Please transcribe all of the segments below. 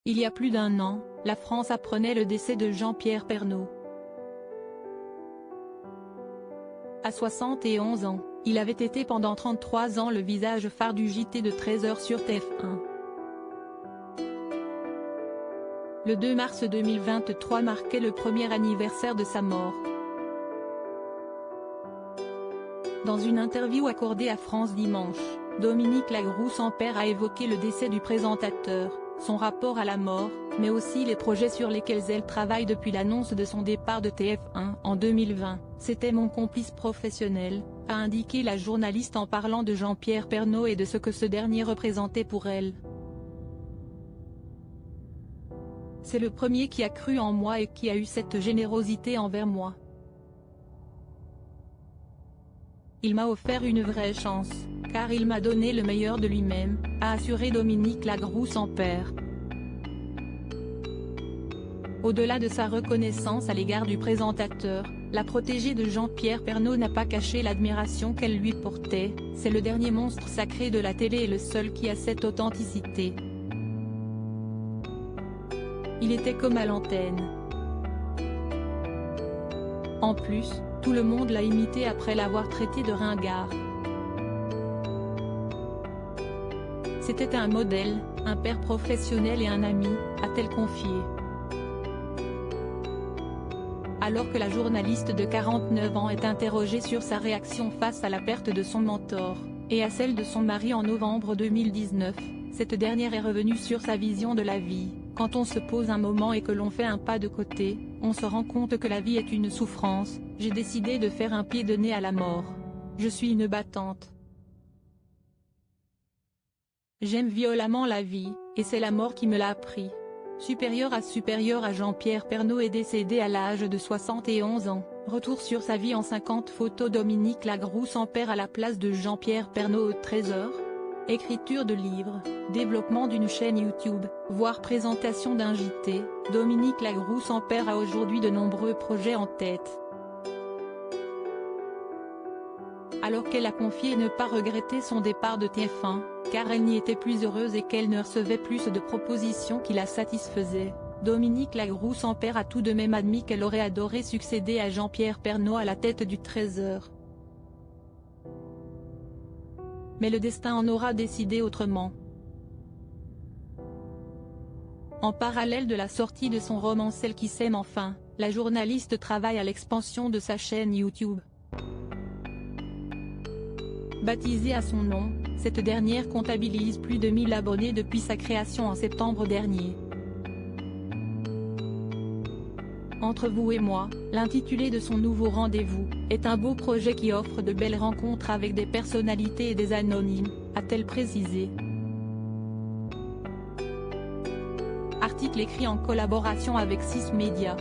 Il y a plus d'un an, la France apprenait le décès de Jean-Pierre Pernaut. À 71 ans, il avait été pendant 33 ans le visage phare du JT de 13h sur TF1. Le 2 mars 2023 marquait le premier anniversaire de sa mort. Dans une interview accordée à France Dimanche, Dominique Lagroux-Sampère a évoqué le décès du présentateur, son rapport à la mort, mais aussi les projets sur lesquels elle travaille depuis l'annonce de son départ de TF1 en 2020. C'était mon complice professionnel, a indiqué la journaliste en parlant de Jean-Pierre Pernaut et de ce que ce dernier représentait pour elle. C'est le premier qui a cru en moi et qui a eu cette générosité envers moi. Il m'a offert une vraie chance, car il m'a donné le meilleur de lui-même, a assuré Dominique Lagroux-Sampère. Au-delà de sa reconnaissance à l'égard du présentateur, la protégée de Jean-Pierre Pernaut n'a pas caché l'admiration qu'elle lui portait. C'est le dernier monstre sacré de la télé et le seul qui a cette authenticité. Il était comme à l'antenne. En plus, tout le monde l'a imité après l'avoir traité de ringard. C'était un modèle, un père professionnel et un ami, a-t-elle confié. Alors que la journaliste de 49 ans est interrogée sur sa réaction face à la perte de son mentor, et à celle de son mari en novembre 2019, cette dernière est revenue sur sa vision de la vie. Quand on se pose un moment et que l'on fait un pas de côté, on se rend compte que la vie est une souffrance. J'ai décidé de faire un pied de nez à la mort. Je suis une battante. J'aime violemment la vie, et c'est la mort qui me l'a appris. Supérieur à Jean-Pierre Pernaut est décédé à l'âge de 71 ans. Retour sur sa vie en 50 photos. Dominique Lagroux-Sampère à la place de Jean-Pierre Pernaut au 13h. Écriture de livres, développement d'une chaîne YouTube, voire présentation d'un JT, Dominique Lagroux-Sampère a aujourd'hui de nombreux projets en tête. Alors qu'elle a confié ne pas regretter son départ de TF1, car elle n'y était plus heureuse et qu'elle ne recevait plus de propositions qui la satisfaisaient, Dominique Lagroux-Sampère a tout de même admis qu'elle aurait adoré succéder à Jean-Pierre Pernaut à la tête du 13h. Mais le destin en aura décidé autrement. En parallèle de la sortie de son roman Celle qui s'aime enfin, la journaliste travaille à l'expansion de sa chaîne YouTube. Baptisée à son nom, cette dernière comptabilise plus de 1000 abonnés depuis sa création en septembre dernier. Entre vous et moi, l'intitulé de son nouveau rendez-vous, est un beau projet qui offre de belles rencontres avec des personnalités et des anonymes, a-t-elle précisé. Article écrit en collaboration avec 6 médias.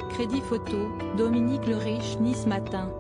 Crédit photo, Dominique Le Riche Nice Matin.